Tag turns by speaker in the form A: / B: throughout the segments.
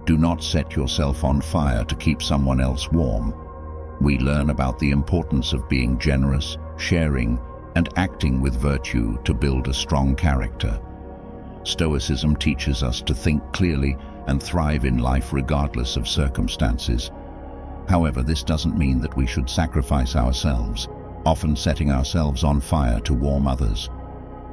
A: Do not set yourself on fire to keep someone else warm. We learn about the importance of being generous, sharing, and acting with virtue to build a strong character. Stoicism teaches us to think clearly and thrive in life regardless of circumstances. However, this doesn't mean that we should sacrifice ourselves, often setting ourselves on fire to warm others.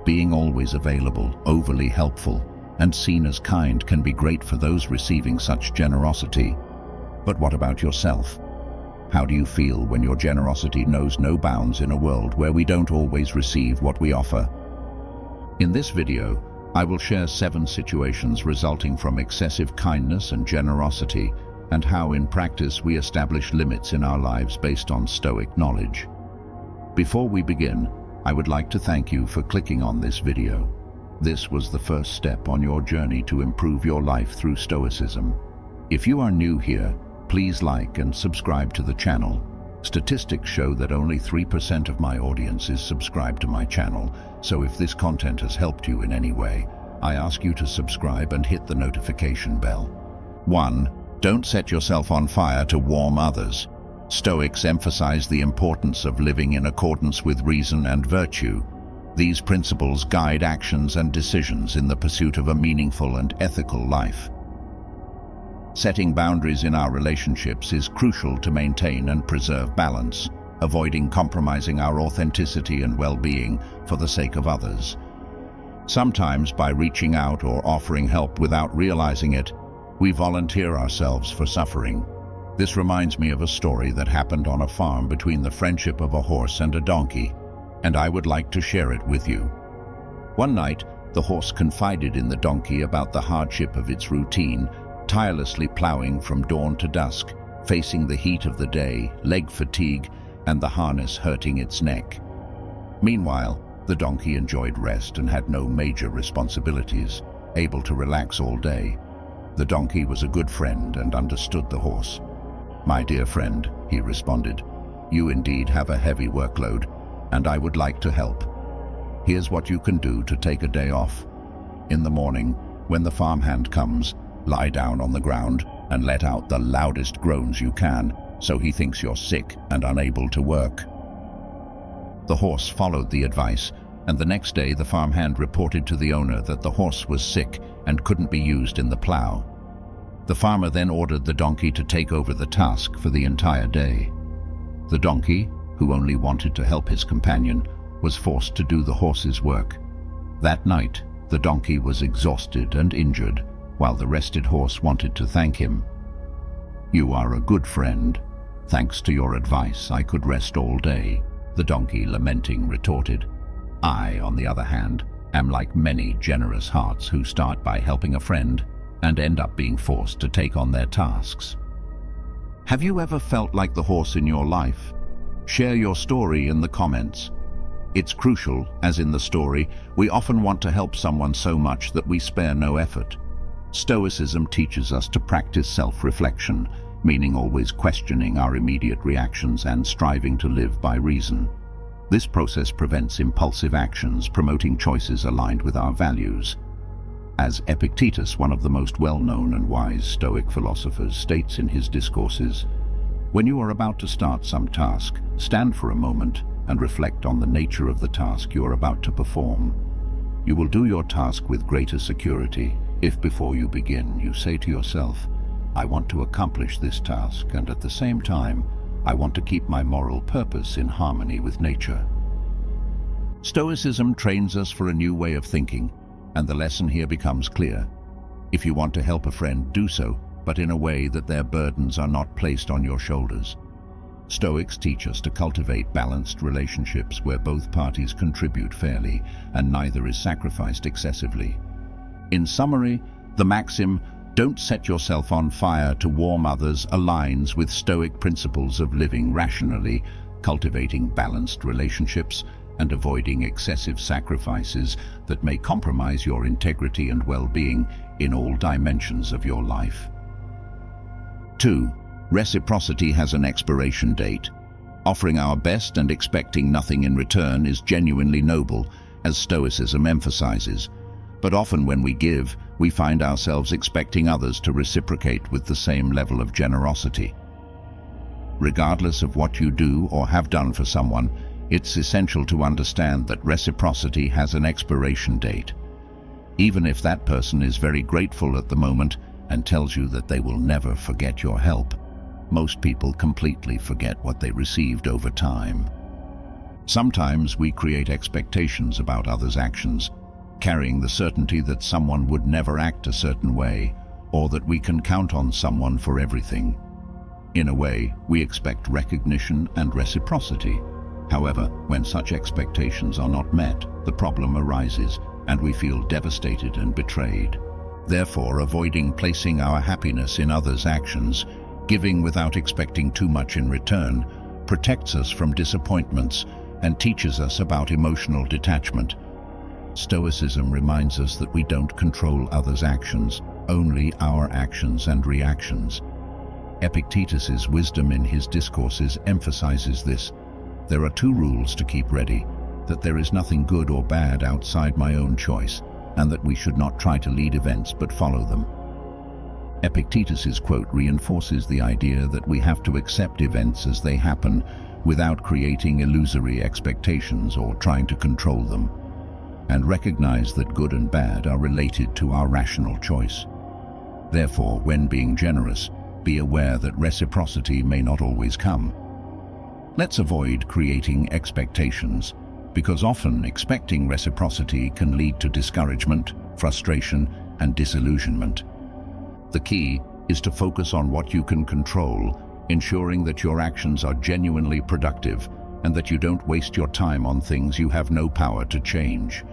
A: Being always available, overly helpful, and seen as kind can be great for those receiving such generosity. But what about yourself? How do you feel when your generosity knows no bounds in a world where we don't always receive what we offer? In this video, I will share 7 situations resulting from excessive kindness and generosity, and how in practice we establish limits in our lives based on Stoic knowledge. Before we begin, I would like to thank you for clicking on this video. This was the first step on your journey to improve your life through Stoicism. If you are new here, please like and subscribe to the channel. Statistics show that only 3% of my audience is subscribed to my channel, so if this content has helped you in any way, I ask you to subscribe and hit the notification bell. 1. Don't set yourself on fire to warm others. Stoics emphasize the importance of living in accordance with reason and virtue. These principles guide actions and decisions in the pursuit of a meaningful and ethical life. Setting boundaries in our relationships is crucial to maintain and preserve balance, avoiding compromising our authenticity and well-being for the sake of others. Sometimes, by reaching out or offering help without realizing it, we volunteer ourselves for suffering. This reminds me of a story that happened on a farm between the friendship of a horse and a donkey, and I would like to share it with you. One night, the horse confided in the donkey about the hardship of its routine, tirelessly plowing from dawn to dusk, facing the heat of the day, leg fatigue, and the harness hurting its neck. Meanwhile, the donkey enjoyed rest and had no major responsibilities, able to relax all day. The donkey was a good friend and understood the horse. "My dear friend," he responded, "you indeed have a heavy workload, and I would like to help. Here's what you can do to take a day off. In the morning, when the farmhand comes, lie down on the ground and let out the loudest groans you can, so he thinks you're sick and unable to work." The horse followed the advice, and the next day the farmhand reported to the owner that the horse was sick and couldn't be used in the plow. The farmer then ordered the donkey to take over the task for the entire day. The donkey, who only wanted to help his companion, was forced to do the horse's work. That night, the donkey was exhausted and injured, while the rested horse wanted to thank him. "You are a good friend. Thanks to your advice, I could rest all day," the donkey, lamenting, retorted. "I, on the other hand, am like many generous hearts who start by helping a friend and end up being forced to take on their tasks." Have you ever felt like the horse in your life? Share your story in the comments. It's crucial, as in the story, we often want to help someone so much that we spare no effort. Stoicism teaches us to practice self-reflection, meaning always questioning our immediate reactions and striving to live by reason. This process prevents impulsive actions, promoting choices aligned with our values. As Epictetus, one of the most well-known and wise Stoic philosophers, states in his discourses, "When you are about to start some task, stand for a moment and reflect on the nature of the task you are about to perform. You will do your task with greater security if before you begin you say to yourself, 'I want to accomplish this task, and at the same time, I want to keep my moral purpose in harmony with nature.'" Stoicism trains us for a new way of thinking, and the lesson here becomes clear. If you want to help a friend, do so, but in a way that their burdens are not placed on your shoulders. Stoics teach us to cultivate balanced relationships where both parties contribute fairly and neither is sacrificed excessively. In summary, the maxim, "Don't set yourself on fire to warm others," aligns with Stoic principles of living rationally, cultivating balanced relationships, and avoiding excessive sacrifices that may compromise your integrity and well-being in all dimensions of your life. 2. Reciprocity has an expiration date. Offering our best and expecting nothing in return is genuinely noble, as Stoicism emphasizes. But often when we give, we find ourselves expecting others to reciprocate with the same level of generosity. Regardless of what you do or have done for someone, it's essential to understand that reciprocity has an expiration date. Even if that person is very grateful at the moment and tells you that they will never forget your help, most people completely forget what they received over time. Sometimes we create expectations about others' actions, carrying the certainty that someone would never act a certain way, or that we can count on someone for everything. In a way, we expect recognition and reciprocity. However, when such expectations are not met, the problem arises, and we feel devastated and betrayed. Therefore, avoiding placing our happiness in others' actions, giving without expecting too much in return, protects us from disappointments and teaches us about emotional detachment. Stoicism reminds us that we don't control others' actions, only our actions and reactions. Epictetus's wisdom in his discourses emphasizes this. There are two rules to keep ready, that there is nothing good or bad outside my own choice, and that we should not try to lead events but follow them. Epictetus's quote reinforces the idea that we have to accept events as they happen without creating illusory expectations or trying to control them, and recognize that good and bad are related to our rational choice. Therefore, when being generous, be aware that reciprocity may not always come. Let's avoid creating expectations, because often expecting reciprocity can lead to discouragement, frustration, and disillusionment. The key is to focus on what you can control, ensuring that your actions are genuinely productive and that you don't waste your time on things you have no power to change.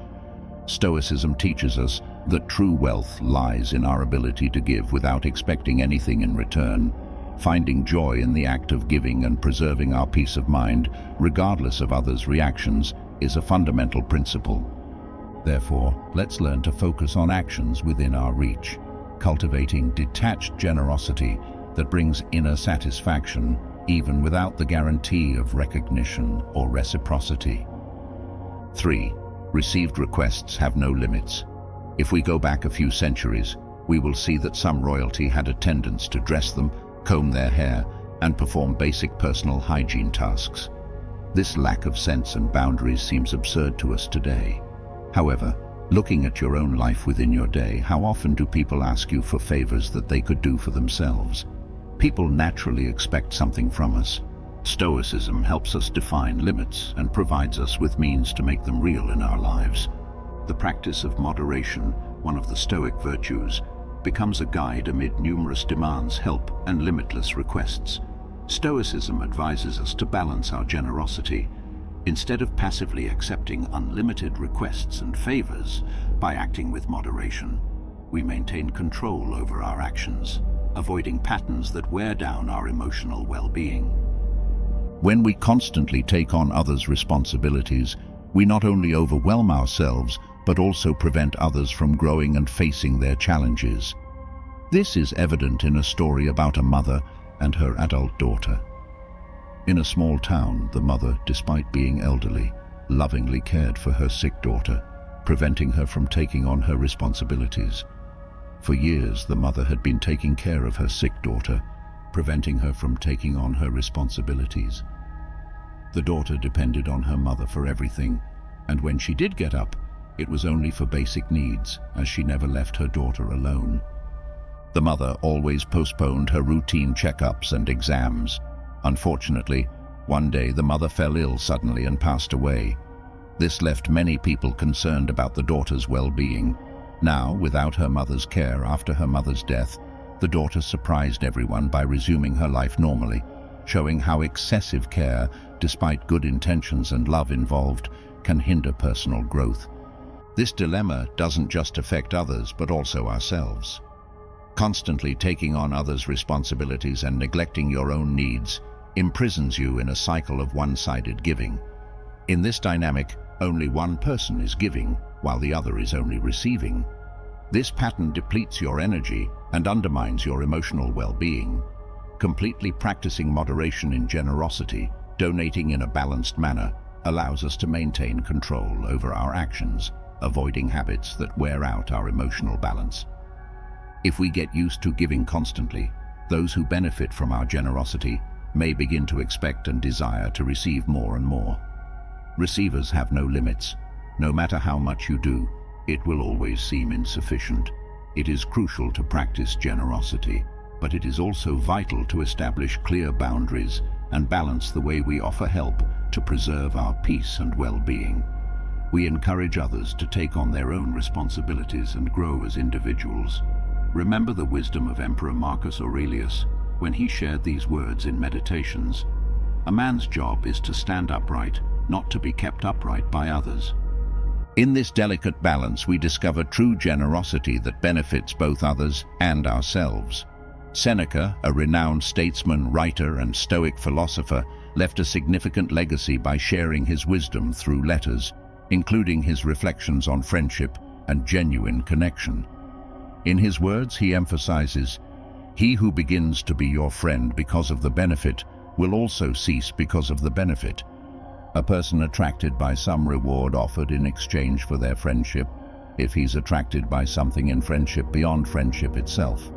A: Stoicism teaches us that true wealth lies in our ability to give without expecting anything in return. Finding joy in the act of giving and preserving our peace of mind, regardless of others' reactions, is a fundamental principle. Therefore, let's learn to focus on actions within our reach, cultivating detached generosity that brings inner satisfaction, even without the guarantee of recognition or reciprocity. 3. Received requests have no limits. If we go back a few centuries, we will see that some royalty had a tendency to dress them, comb their hair, and perform basic personal hygiene tasks. This lack of sense and boundaries seems absurd to us today. However, looking at your own life within your day, how often do people ask you for favors that they could do for themselves? People naturally expect something from us. Stoicism helps us define limits and provides us with means to make them real in our lives. The practice of moderation, one of the Stoic virtues, becomes a guide amid numerous demands, help, and limitless requests. Stoicism advises us to balance our generosity. Instead of passively accepting unlimited requests and favors, by acting with moderation, we maintain control over our actions, avoiding patterns that wear down our emotional well-being. When we constantly take on others' responsibilities, we not only overwhelm ourselves, but also prevent others from growing and facing their challenges. This is evident in a story about a mother and her adult daughter. In a small town, the mother, despite being elderly, lovingly cared for her sick daughter, preventing her from taking on her responsibilities. For years, the mother had been taking care of her sick daughter, preventing her from taking on her responsibilities. The daughter depended on her mother for everything, and when she did get up, it was only for basic needs, as she never left her daughter alone. The mother always postponed her routine checkups and exams. Unfortunately, one day the mother fell ill suddenly and passed away. This left many people concerned about the daughter's well-being. Now, without her mother's care after her mother's death, the daughter surprised everyone by resuming her life normally, showing how excessive care, despite good intentions and love involved, can hinder personal growth. This dilemma doesn't just affect others, but also ourselves. Constantly taking on others' responsibilities and neglecting your own needs imprisons you in a cycle of one-sided giving. In this dynamic, only one person is giving, while the other is only receiving. This pattern depletes your energy and undermines your emotional well-being. Completely practicing moderation in generosity, donating in a balanced manner, allows us to maintain control over our actions, avoiding habits that wear out our emotional balance. If we get used to giving constantly, those who benefit from our generosity may begin to expect and desire to receive more and more. Receivers have no limits. No matter how much you do, it will always seem insufficient. It is crucial to practice generosity, but it is also vital to establish clear boundaries and balance the way we offer help to preserve our peace and well-being. We encourage others to take on their own responsibilities and grow as individuals. Remember the wisdom of Emperor Marcus Aurelius when he shared these words in Meditations. A man's job is to stand upright, not to be kept upright by others. In this delicate balance, we discover true generosity that benefits both others and ourselves. Seneca, a renowned statesman, writer, and Stoic philosopher, left a significant legacy by sharing his wisdom through letters, including his reflections on friendship and genuine connection. In his words, he emphasizes, "He who begins to be your friend because of the benefit will also cease because of the benefit." A person attracted by some reward offered in exchange for their friendship, if he's attracted by something in friendship beyond friendship itself.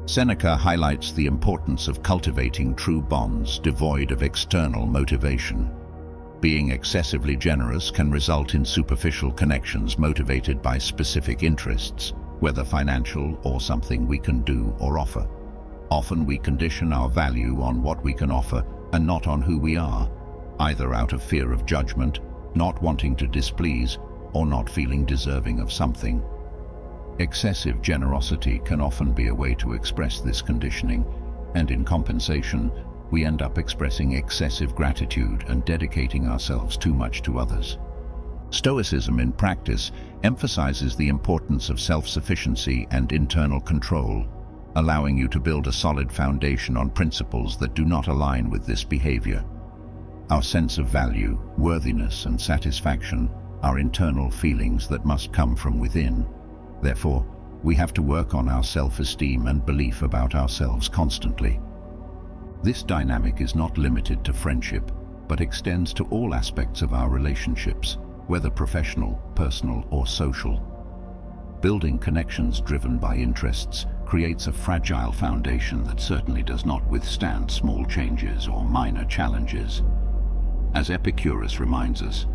A: Seneca highlights the importance of cultivating true bonds devoid of external motivation. Being excessively generous can result in superficial connections motivated by specific interests, whether financial or something we can do or offer. Often we condition our value on what we can offer and not on who we are, either out of fear of judgment, not wanting to displease, or not feeling deserving of something. Excessive generosity can often be a way to express this conditioning, and in compensation, we end up expressing excessive gratitude and dedicating ourselves too much to others. Stoicism in practice emphasizes the importance of self-sufficiency and internal control, allowing you to build a solid foundation on principles that do not align with this behavior. Our sense of value, worthiness, and satisfaction are internal feelings that must come from within. Therefore, we have to work on our self-esteem and belief about ourselves constantly. This dynamic is not limited to friendship, but extends to all aspects of our relationships, whether professional, personal, or social. Building connections driven by interests creates a fragile foundation that certainly does not withstand small changes or minor challenges. As Epicurus reminds us,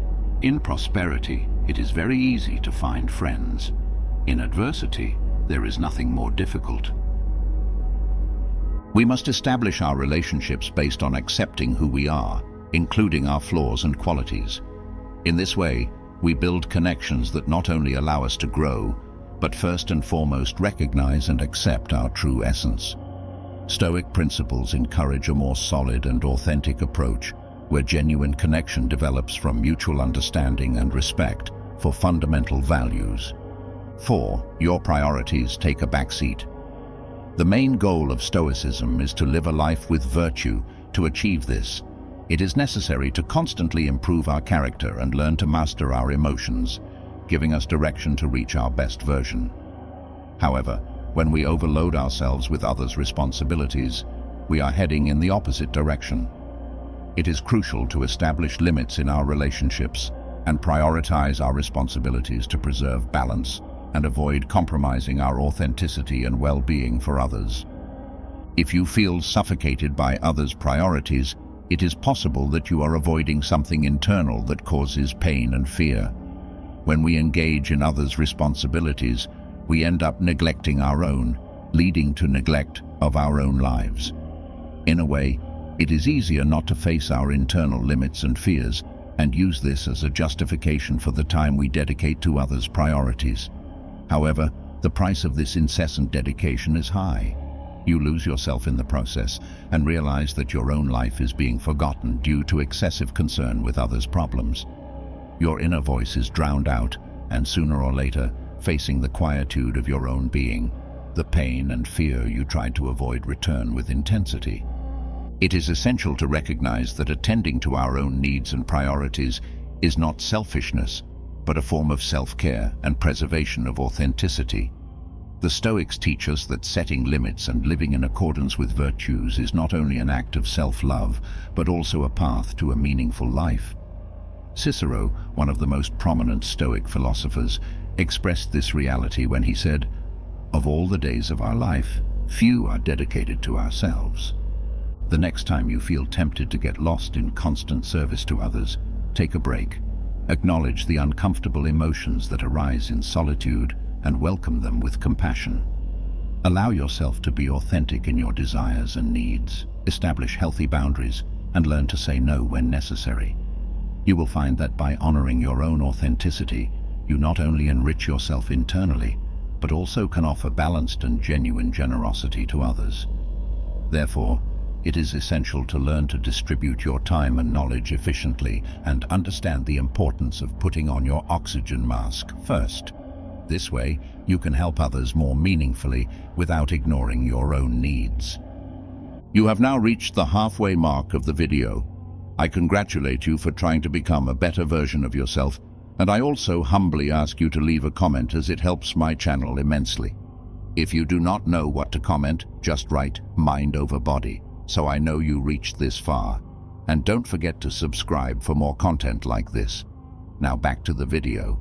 A: in prosperity, it is very easy to find friends. In adversity, there is nothing more difficult. We must establish our relationships based on accepting who we are, including our flaws and qualities. In this way, we build connections that not only allow us to grow, but first and foremost recognize and accept our true essence. Stoic principles encourage a more solid and authentic approach, where genuine connection develops from mutual understanding and respect for fundamental values. 4. Your priorities take a backseat. The main goal of Stoicism is to live a life with virtue. To achieve this, it is necessary to constantly improve our character and learn to master our emotions, giving us direction to reach our best version. However, when we overload ourselves with others' responsibilities, we are heading in the opposite direction. It is crucial to establish limits in our relationships and prioritize our responsibilities to preserve balance and avoid compromising our authenticity and well-being for others. If you feel suffocated by others' priorities, it is possible that you are avoiding something internal that causes pain and fear. When we engage in others' responsibilities, we end up neglecting our own, leading to neglect of our own lives. In a way, it is easier not to face our internal limits and fears and use this as a justification for the time we dedicate to others' priorities. However, the price of this incessant dedication is high. You lose yourself in the process and realize that your own life is being forgotten due to excessive concern with others' problems. Your inner voice is drowned out, and sooner or later, facing the quietude of your own being, the pain and fear you tried to avoid return with intensity. It is essential to recognize that attending to our own needs and priorities is not selfishness, but a form of self-care and preservation of authenticity. The Stoics teach us that setting limits and living in accordance with virtues is not only an act of self-love, but also a path to a meaningful life. Cicero, one of the most prominent Stoic philosophers, expressed this reality when he said, "Of all the days of our life, few are dedicated to ourselves." The next time you feel tempted to get lost in constant service to others, take a break. Acknowledge the uncomfortable emotions that arise in solitude and welcome them with compassion. Allow yourself to be authentic in your desires and needs. Establish healthy boundaries and learn to say no when necessary. You will find that by honoring your own authenticity, you not only enrich yourself internally, but also can offer balanced and genuine generosity to others. Therefore, it is essential to learn to distribute your time and knowledge efficiently and understand the importance of putting on your oxygen mask first. This way, you can help others more meaningfully without ignoring your own needs. You have now reached the halfway mark of the video. I congratulate you for trying to become a better version of yourself, and I also humbly ask you to leave a comment as it helps my channel immensely. If you do not know what to comment, just write "mind over body," so I know you reached this far. And don't forget to subscribe for more content like this. Now back to the video.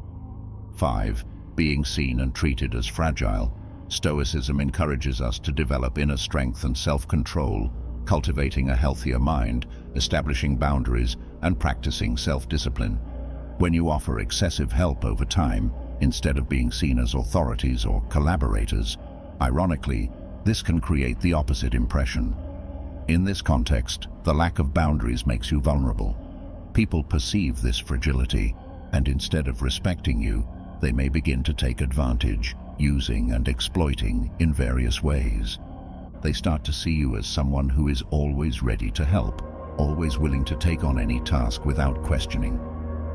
A: 5. Being seen and treated as fragile. Stoicism encourages us to develop inner strength and self-control, cultivating a healthier mind, establishing boundaries, and practicing self-discipline. When you offer excessive help over time, instead of being seen as authorities or collaborators, ironically, this can create the opposite impression. In this context, the lack of boundaries makes you vulnerable. People perceive this fragility, and instead of respecting you, they may begin to take advantage, using and exploiting in various ways. They start to see you as someone who is always ready to help, always willing to take on any task without questioning.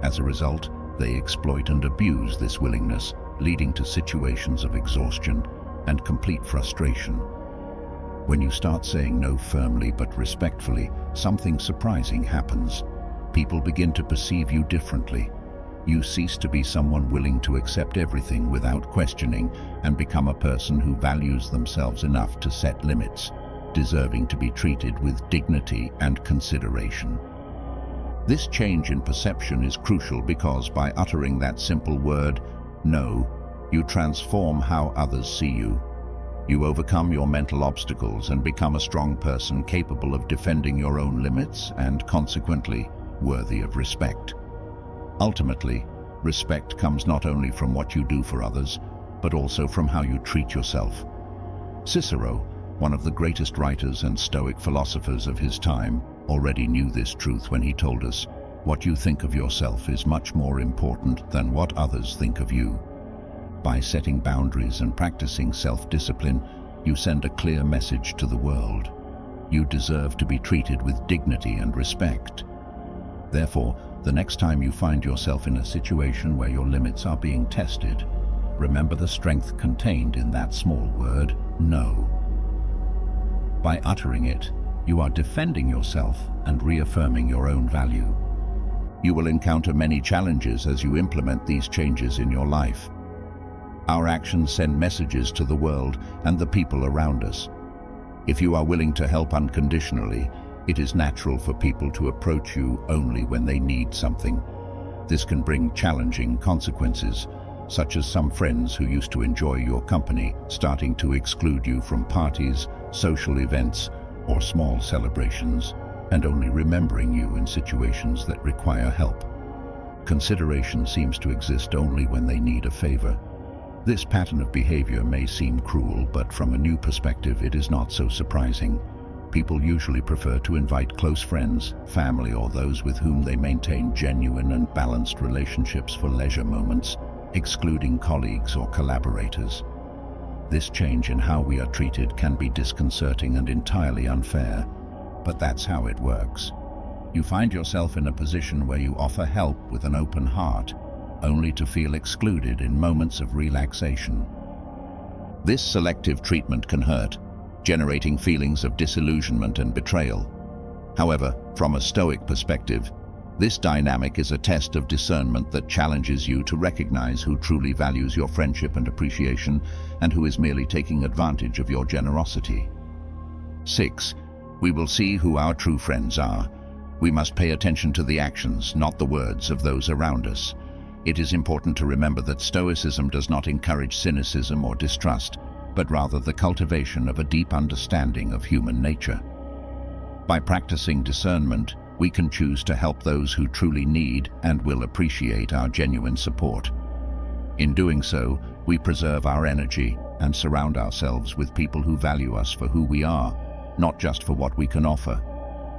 A: As a result, they exploit and abuse this willingness, leading to situations of exhaustion and complete frustration. When you start saying no firmly but respectfully, something surprising happens. People begin to perceive you differently. You cease to be someone willing to accept everything without questioning and become a person who values themselves enough to set limits, deserving to be treated with dignity and consideration. This change in perception is crucial because by uttering that simple word, "no," you transform how others see you. You overcome your mental obstacles and become a strong person capable of defending your own limits and, consequently, worthy of respect. Ultimately, respect comes not only from what you do for others, but also from how you treat yourself. Cicero, one of the greatest writers and Stoic philosophers of his time, already knew this truth when he told us, "What you think of yourself is much more important than what others think of you." By setting boundaries and practicing self-discipline, you send a clear message to the world. You deserve to be treated with dignity and respect. Therefore, the next time you find yourself in a situation where your limits are being tested, remember the strength contained in that small word, "no." By uttering it, you are defending yourself and reaffirming your own value. You will encounter many challenges as you implement these changes in your life. Our actions send messages to the world and the people around us. If you are willing to help unconditionally, it is natural for people to approach you only when they need something. This can bring challenging consequences, such as some friends who used to enjoy your company starting to exclude you from parties, social events, or small celebrations, and only remembering you in situations that require help. Consideration seems to exist only when they need a favor. This pattern of behavior may seem cruel, but from a new perspective, it is not so surprising. People usually prefer to invite close friends, family, or those with whom they maintain genuine and balanced relationships for leisure moments, excluding colleagues or collaborators. This change in how we are treated can be disconcerting and entirely unfair, but that's how it works. You find yourself in a position where you offer help with an open heart, only to feel excluded in moments of relaxation. This selective treatment can hurt, generating feelings of disillusionment and betrayal. However, from a Stoic perspective, this dynamic is a test of discernment that challenges you to recognize who truly values your friendship and appreciation and who is merely taking advantage of your generosity. 6. We will see who our true friends are. We must pay attention to the actions, not the words of those around us. It is important to remember that Stoicism does not encourage cynicism or distrust, but rather the cultivation of a deep understanding of human nature. By practicing discernment, we can choose to help those who truly need and will appreciate our genuine support. In doing so, we preserve our energy and surround ourselves with people who value us for who we are, not just for what we can offer.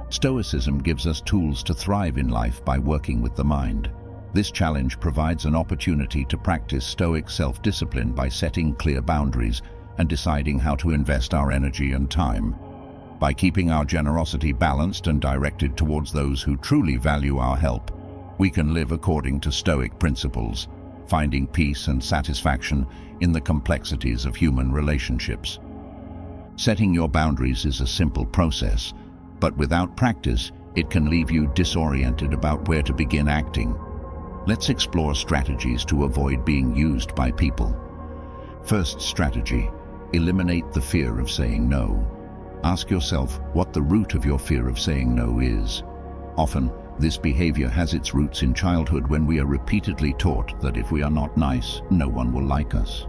A: Stoicism gives us tools to thrive in life by working with the mind. This challenge provides an opportunity to practice Stoic self-discipline by setting clear boundaries and deciding how to invest our energy and time. By keeping our generosity balanced and directed towards those who truly value our help, we can live according to Stoic principles, finding peace and satisfaction in the complexities of human relationships. Setting your boundaries is a simple process, but without practice, it can leave you disoriented about where to begin acting. Let's explore strategies to avoid being used by people. First strategy: eliminate the fear of saying no. Ask yourself what the root of your fear of saying no is. Often, this behavior has its roots in childhood when we are repeatedly taught that if we are not nice, no one will like us.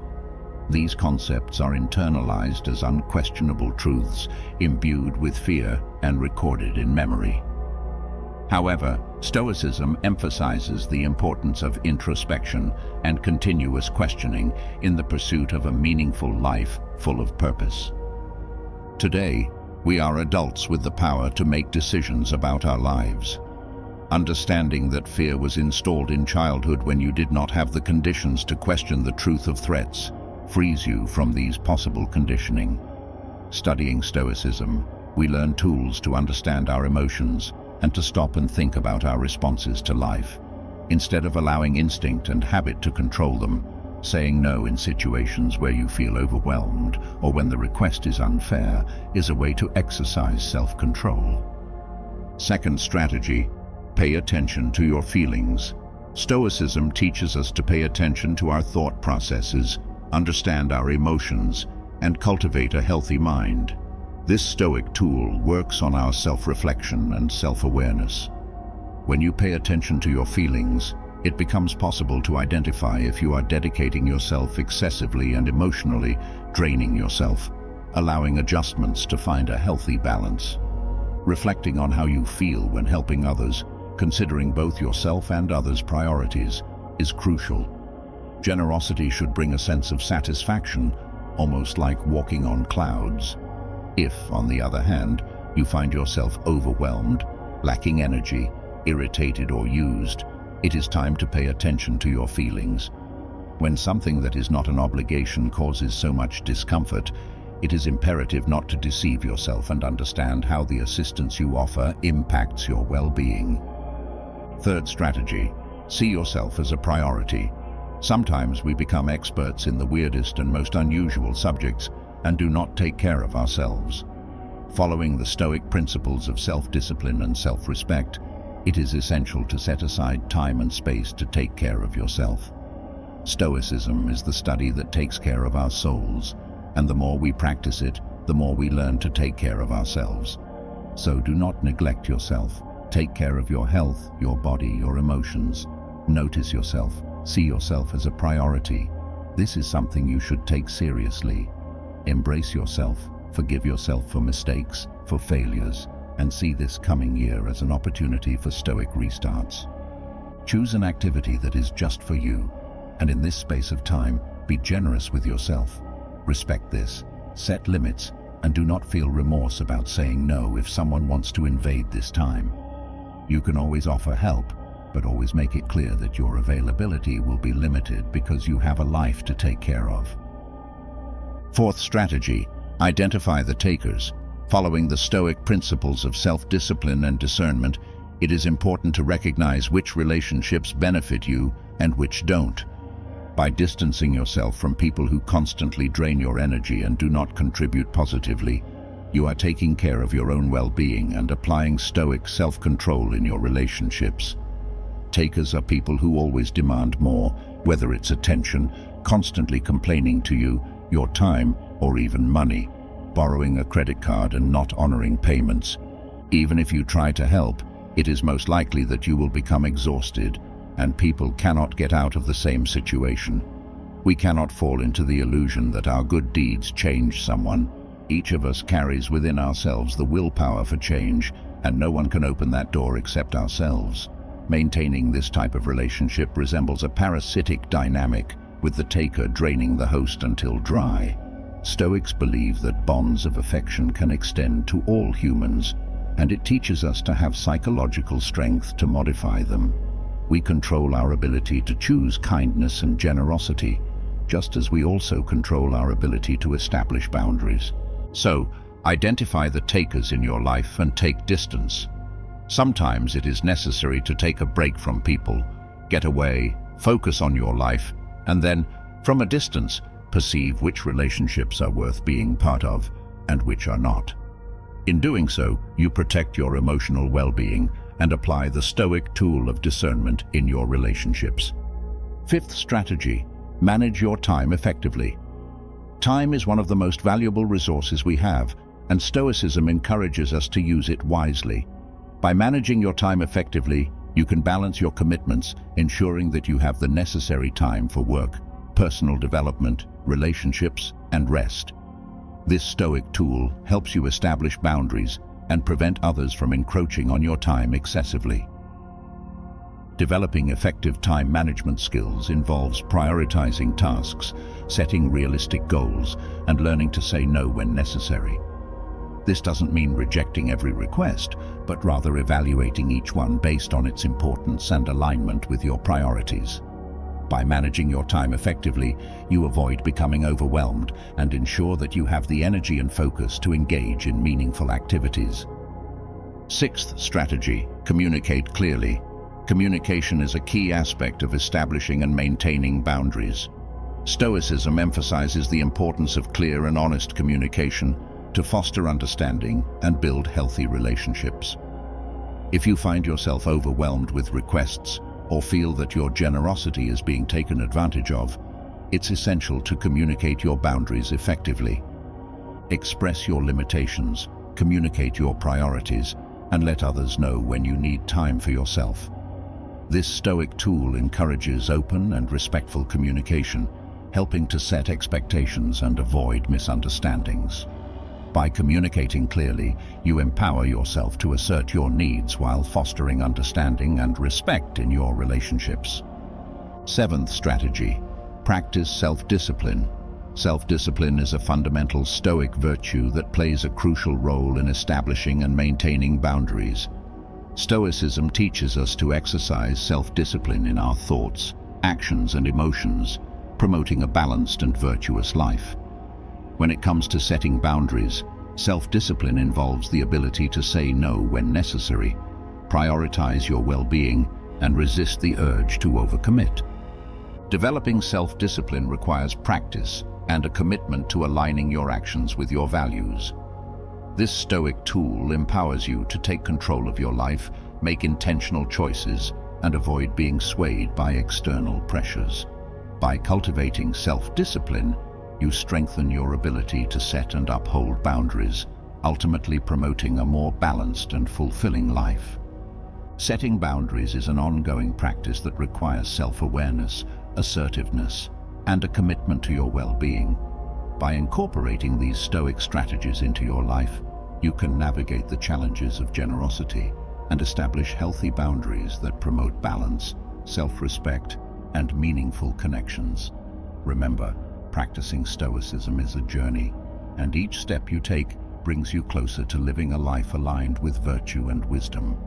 A: These concepts are internalized as unquestionable truths, imbued with fear and recorded in memory. However, Stoicism emphasizes the importance of introspection and continuous questioning in the pursuit of a meaningful life full of purpose. Today, we are adults with the power to make decisions about our lives. Understanding that fear was installed in childhood when you did not have the conditions to question the truth of threats frees you from these possible conditioning. Studying Stoicism, we learn tools to understand our emotions and to stop and think about our responses to life. Instead of allowing instinct and habit to control them, saying no in situations where you feel overwhelmed or when the request is unfair is a way to exercise self-control. Second strategy: pay attention to your feelings. Stoicism teaches us to pay attention to our thought processes, understand our emotions, and cultivate a healthy mind. This Stoic tool works on our self-reflection and self-awareness. When you pay attention to your feelings, it becomes possible to identify if you are dedicating yourself excessively and emotionally draining yourself, allowing adjustments to find a healthy balance. Reflecting on how you feel when helping others, considering both yourself and others' priorities, is crucial. Generosity should bring a sense of satisfaction, almost like walking on clouds. If, on the other hand, you find yourself overwhelmed, lacking energy, irritated or used, it is time to pay attention to your feelings. When something that is not an obligation causes so much discomfort, it is imperative not to deceive yourself and understand how the assistance you offer impacts your well-being. Third strategy: see yourself as a priority. Sometimes we become experts in the weirdest and most unusual subjects and do not take care of ourselves. Following the Stoic principles of self-discipline and self-respect, it is essential to set aside time and space to take care of yourself. Stoicism is the study that takes care of our souls, and the more we practice it, the more we learn to take care of ourselves. So do not neglect yourself. Take care of your health, your body, your emotions. Notice yourself. See yourself as a priority. This is something you should take seriously. Embrace yourself, forgive yourself for mistakes, for failures, and see this coming year as an opportunity for Stoic restarts. Choose an activity that is just for you, and in this space of time, be generous with yourself. Respect this, set limits, and do not feel remorse about saying no if someone wants to invade this time. You can always offer help, but always make it clear that your availability will be limited because you have a life to take care of. Fourth strategy: identify the takers. Following the Stoic principles of self-discipline and discernment, it is important to recognize which relationships benefit you and which don't. By distancing yourself from people who constantly drain your energy and do not contribute positively, you are taking care of your own well-being and applying Stoic self-control in your relationships. Takers are people who always demand more, whether it's attention, constantly complaining to you, your time, or even money, borrowing a credit card and not honoring payments. Even if you try to help, it is most likely that you will become exhausted, and people cannot get out of the same situation. We cannot fall into the illusion that our good deeds change someone. Each of us carries within ourselves the willpower for change, and no one can open that door except ourselves. Maintaining this type of relationship resembles a parasitic dynamic, with the taker draining the host until dry. Stoics believe that bonds of affection can extend to all humans, and it teaches us to have psychological strength to modify them. We control our ability to choose kindness and generosity, just as we also control our ability to establish boundaries. So, identify the takers in your life and take distance. Sometimes it is necessary to take a break from people, get away, focus on your life, and then, from a distance, perceive which relationships are worth being part of and which are not. In doing so, you protect your emotional well-being and apply the Stoic tool of discernment in your relationships. Fifth strategy, manage your time effectively. Time is one of the most valuable resources we have, and Stoicism encourages us to use it wisely. By managing your time effectively, you can balance your commitments, ensuring that you have the necessary time for work, personal development, relationships, and rest. This Stoic tool helps you establish boundaries and prevent others from encroaching on your time excessively. Developing effective time management skills involves prioritizing tasks, setting realistic goals, and learning to say no when necessary. This doesn't mean rejecting every request, but rather evaluating each one based on its importance and alignment with your priorities. By managing your time effectively, you avoid becoming overwhelmed and ensure that you have the energy and focus to engage in meaningful activities. Sixth strategy, communicate clearly. Communication is a key aspect of establishing and maintaining boundaries. Stoicism emphasizes the importance of clear and honest communication to foster understanding and build healthy relationships. If you find yourself overwhelmed with requests or feel that your generosity is being taken advantage of, it's essential to communicate your boundaries effectively. Express your limitations, communicate your priorities, and let others know when you need time for yourself. This Stoic tool encourages open and respectful communication, helping to set expectations and avoid misunderstandings. By communicating clearly, you empower yourself to assert your needs while fostering understanding and respect in your relationships. Seventh strategy, practice self-discipline. Self-discipline is a fundamental Stoic virtue that plays a crucial role in establishing and maintaining boundaries. Stoicism teaches us to exercise self-discipline in our thoughts, actions, and emotions, promoting a balanced and virtuous life. When it comes to setting boundaries, self-discipline involves the ability to say no when necessary, prioritize your well-being, and resist the urge to overcommit. Developing self-discipline requires practice and a commitment to aligning your actions with your values. This Stoic tool empowers you to take control of your life, make intentional choices, and avoid being swayed by external pressures. By cultivating self-discipline, you strengthen your ability to set and uphold boundaries, ultimately promoting a more balanced and fulfilling life. Setting boundaries is an ongoing practice that requires self-awareness, assertiveness, and a commitment to your well-being. By incorporating these Stoic strategies into your life, you can navigate the challenges of generosity and establish healthy boundaries that promote balance, self-respect, and meaningful connections. Remember, practicing Stoicism is a journey, and each step you take brings you closer to living a life aligned with virtue and wisdom.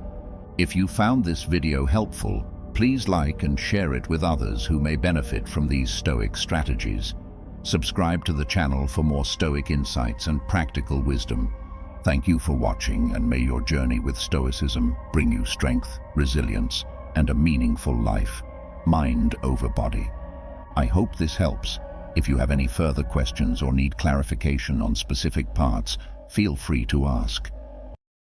A: If you found this video helpful, please like and share it with others who may benefit from these Stoic strategies. Subscribe to the channel for more Stoic insights and practical wisdom. Thank you for watching, and may your journey with Stoicism bring you strength, resilience, and a meaningful life, mind over body. I hope this helps. If you have any further questions or need clarification on specific parts, feel free to ask.